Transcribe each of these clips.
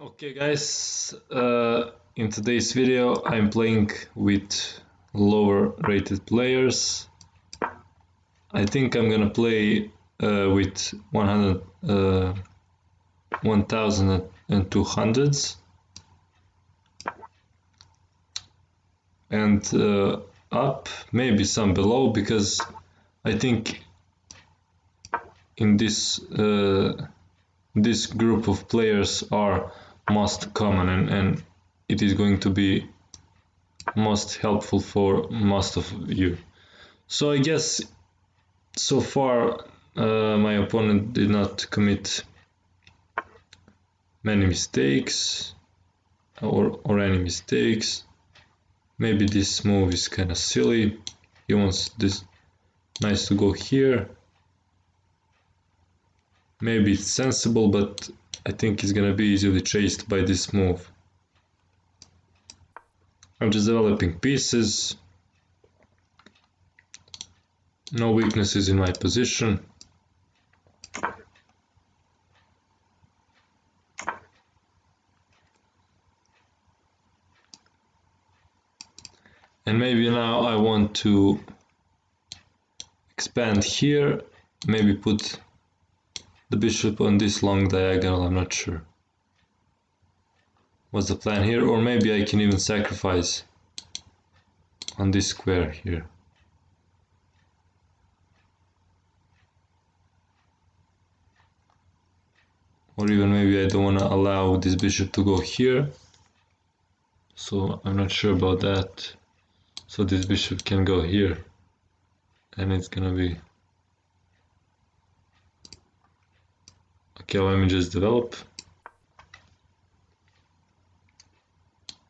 Okay guys, in today's video I'm playing with lower rated players. I think I'm gonna play with 1200s and up, maybe some below, because I think in this group of players are most common and it is going to be most helpful for most of you. So I guess so far my opponent did not commit many mistakes or any mistakes. Maybe this move is kind of silly. He wants this nice to go here. Maybe it's sensible, but I think it's gonna be easily chased by this move. I'm just developing pieces. No weaknesses in my position. And maybe now I want to expand here, maybe put the bishop on this long diagonal, I'm not sure. What's the plan here? Or maybe I can even sacrifice on this square here. Or even maybe I don't want to allow this bishop to go here. So I'm not sure about that. So this bishop can go here. And it's gonna be... Okay, let me just develop.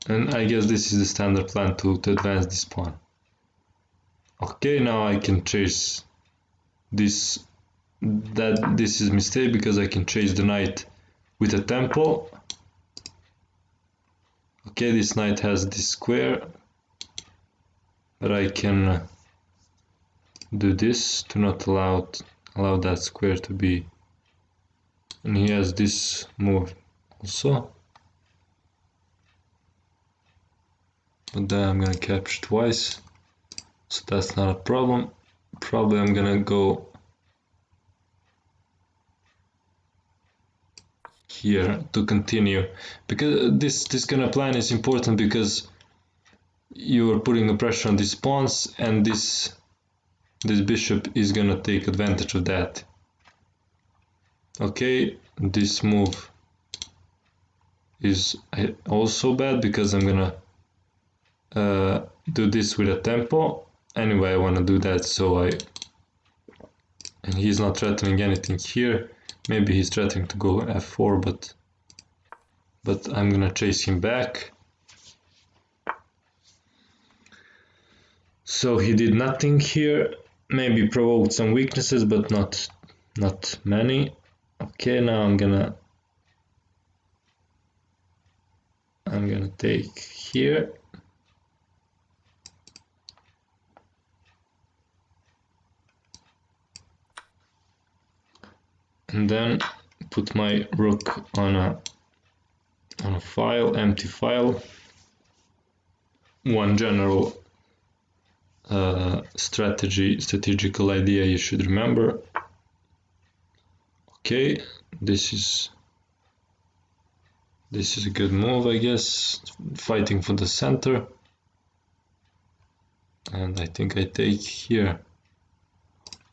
And I guess this is the standard plan to advance this pawn. Okay, now I can chase this. This is a mistake because I can chase the knight with a tempo. Okay, this knight has this square, but I can do this to not allow that square to be. And he has this move also. But then I'm gonna capture twice, so that's not a problem. Probably I'm gonna go here to continue, because this kind of plan is important because you are putting a pressure on these pawns, and this bishop is gonna take advantage of that. Okay, this move is also bad because I'm gonna do this with a tempo. Anyway, I want to do that, so and he's not threatening anything here. Maybe he's threatening to go f4, but I'm gonna chase him back. So he did nothing here. Maybe provoked some weaknesses, but not many. Okay, now I'm gonna take here. And then put my rook on a file, empty file. One general strategical idea you should remember. Okay, this is a good move, I guess. Fighting for the center. And I think I take here.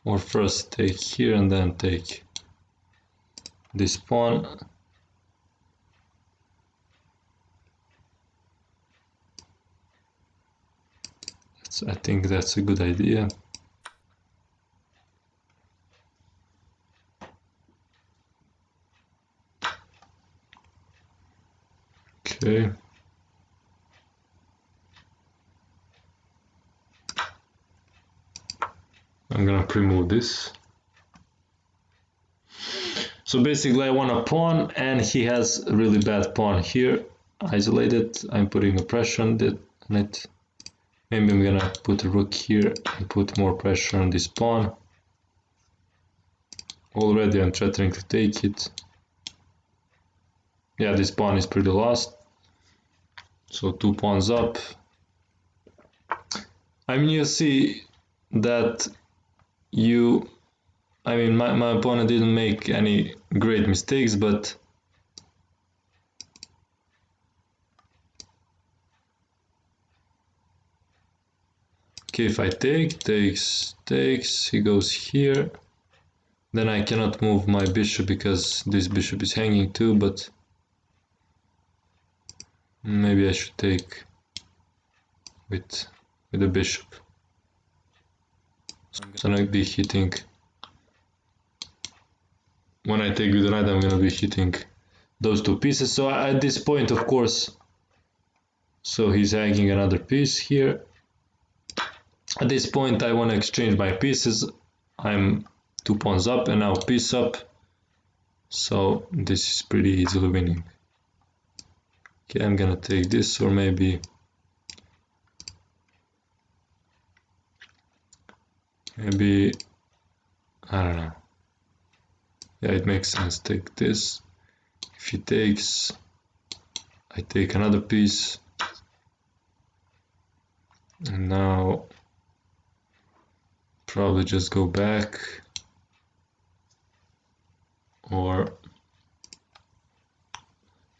Or first take here and then take this pawn. I think that's a good idea. Okay. I'm gonna pre-move this. So basically I want a pawn, and he has a really bad pawn here, isolated. I'm putting a pressure on it. Maybe I'm gonna put a rook here and put more pressure on this pawn. Already I'm threatening to take it. yeah, this pawn is pretty lost. So 2 pawns up. I mean, you see that my opponent didn't make any great mistakes, but okay, if I takes, he goes here. Then I cannot move my bishop because this bishop is hanging too, but maybe I should take with the bishop. So I'm gonna be hitting. When I take with the knight, I'm gonna be hitting those two pieces. So at this point, of course, so he's hanging another piece here. At this point, I want to exchange my pieces. I'm 2 pawns up and now piece up. So this is pretty easily winning. Okay, I'm gonna take this, or maybe I don't know. Yeah, it makes sense. Take this. If he takes, I take another piece. And now probably just go back, or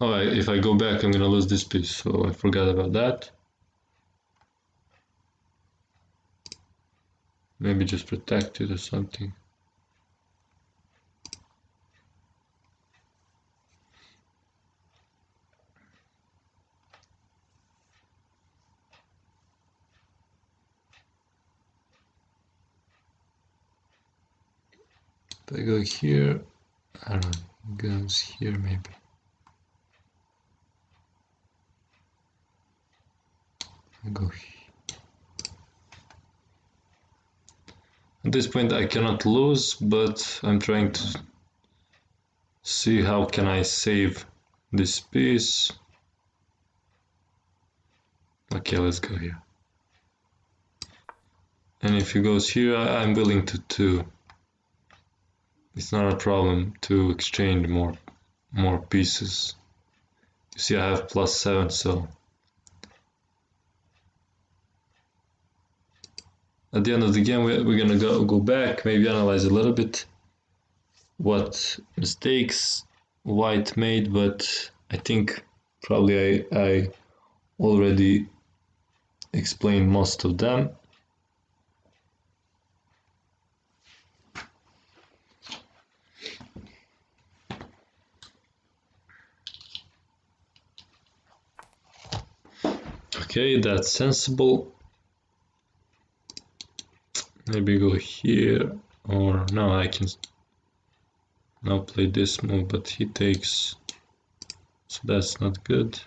if I go back, I'm gonna lose this piece, so I forgot about that. Maybe just protect it or something. If I go here, I don't know, it goes here maybe. I go here. At this point I cannot lose, but I'm trying to see how can I save this piece. Okay, let's go here. And if he goes here, I'm willing to it's not a problem to exchange more pieces. You see I have +7, so at the end of the game we're gonna go back, maybe analyze a little bit what mistakes white made, but I think probably I already explained most of them. Okay, that's sensible. Maybe go here, or no, I can now play this move, but he takes, so that's not good.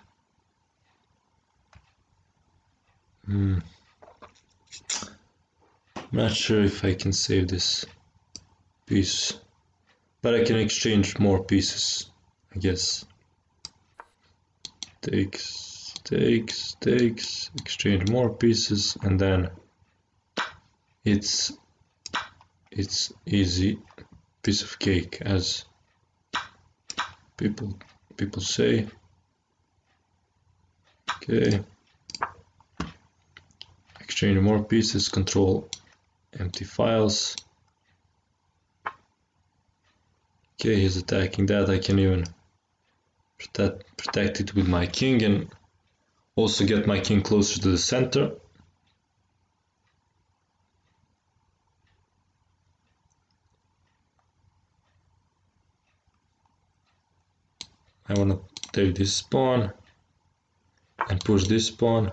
I'm not sure if I can save this piece, but I can exchange more pieces, I guess. Takes, exchange more pieces, and then it's easy piece of cake, as people say. Okay, exchange more pieces, control empty files. Okay, he's attacking that. I can even protect it with my king and also get my king closer to the center. I want to take this pawn and push this pawn.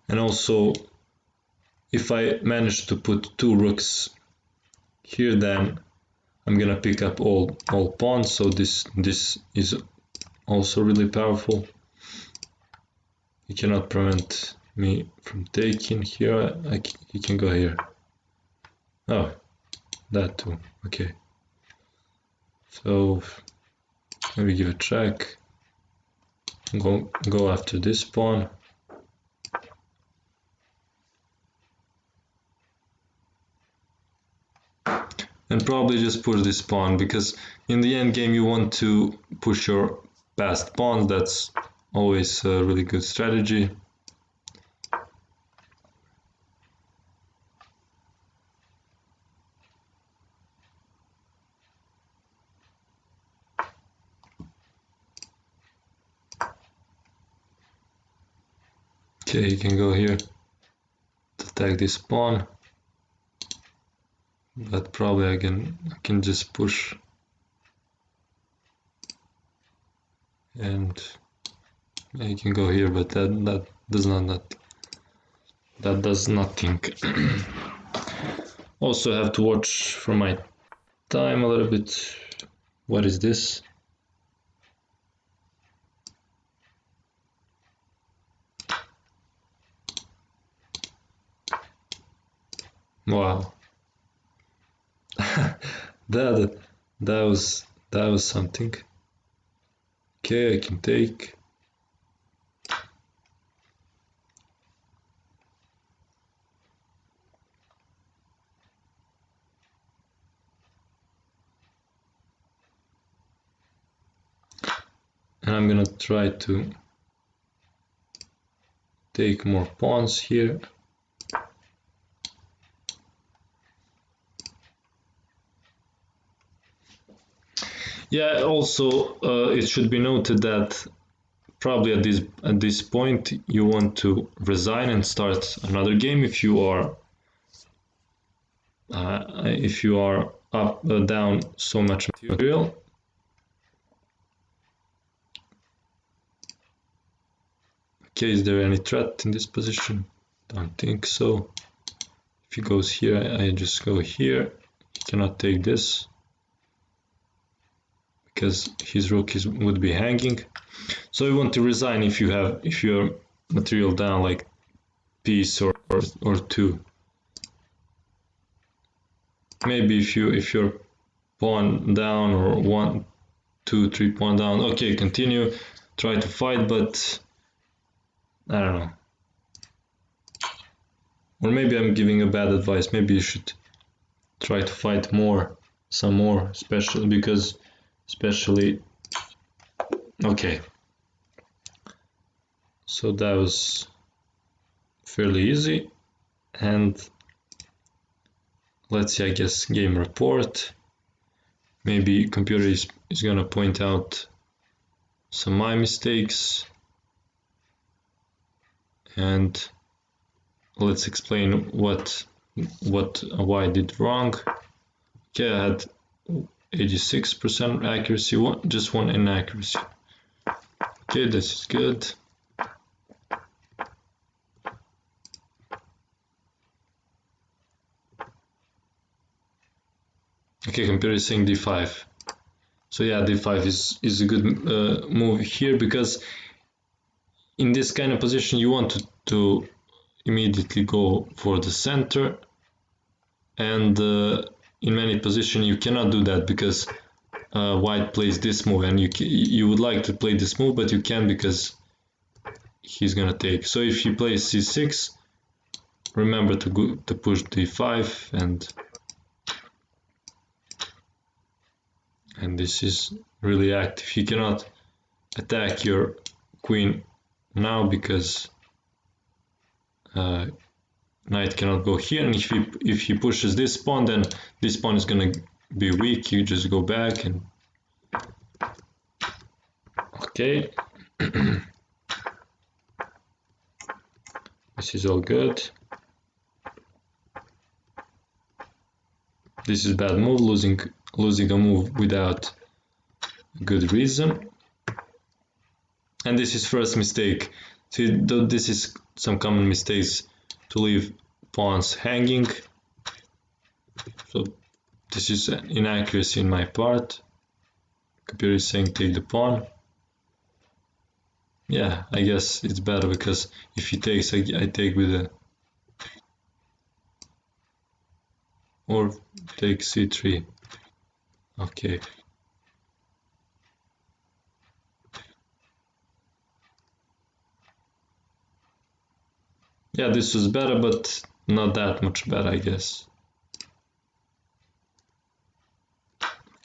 And also, if I manage to put 2 rooks here, then I'm gonna pick up all pawns, so this is also really powerful. He cannot prevent me from taking here. He can go here. Oh, that too. Okay. So maybe give a check. Go after this pawn. And probably just push this pawn, because in the end game you want to push your passed pawns. That's always a really good strategy. Okay, you can go here to attack this pawn, but probably I can just push, and you can go here, but that does nothing. Also have to watch for my time a little bit. What is this? Wow. that was something. Okay, I can take. And I'm gonna try to take more pawns here. Yeah, also it should be noted that probably at this point you want to resign and start another game if you are up down so much material. Okay, is there any threat in this position? Don't think so. If he goes here, I just go here. He cannot take this because his rook would be hanging. So you want to resign if your material down like piece or two. Maybe if your pawn down, or 1, 2, 3 pawn down. Okay, continue. Try to fight, but I don't know. Or maybe I'm giving a bad advice. Maybe you should try to fight some more, especially. Okay. So that was fairly easy, and let's see, I guess, game report. Maybe computer is gonna point out some of my mistakes, and let's explain what why I did wrong. Okay, I had 86% accuracy, just one inaccuracy. Okay, this is good. Okay, computer is saying d5. So yeah, d5 is a good move here, because in this kind of position you want to immediately go for the center, and in many positions you cannot do that because white plays this move, and you would like to play this move, but you can't because he's gonna take. So if he plays c6, remember to push d5, and this is really active. He cannot attack your queen now because knight cannot go here, and if he pushes this pawn, then this pawn is gonna be weak. You just go back, and okay. This is all good. This is bad move, losing a move without good reason. And this is first mistake. See, this is some common mistakes, to leave pawns hanging. So this is an inaccuracy in my part. Computer is saying take the pawn. Yeah, I guess it's better, because if he takes, I take with a, or take c3. Okay. Yeah, this was better, but not that much better, I guess.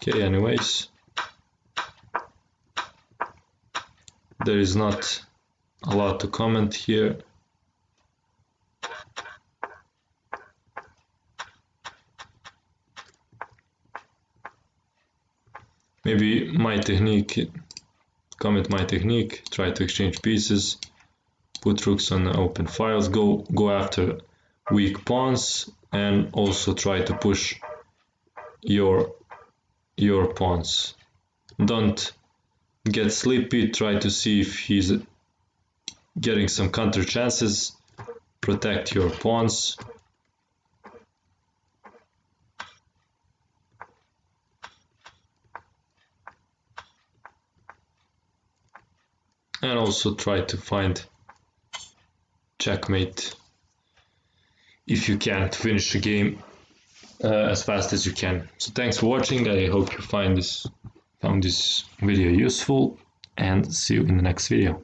Okay, anyways, there is not a lot to comment here. Maybe my technique, comment my technique, try to exchange pieces, put rooks on open files, go after weak pawns, and also try to push your pawns. Don't get sleepy, try to see if he's getting some counter chances, protect your pawns. And also try to find checkmate if you can, to finish the game as fast as you can. So thanks for watching. I hope you found this video useful, and see you in the next video.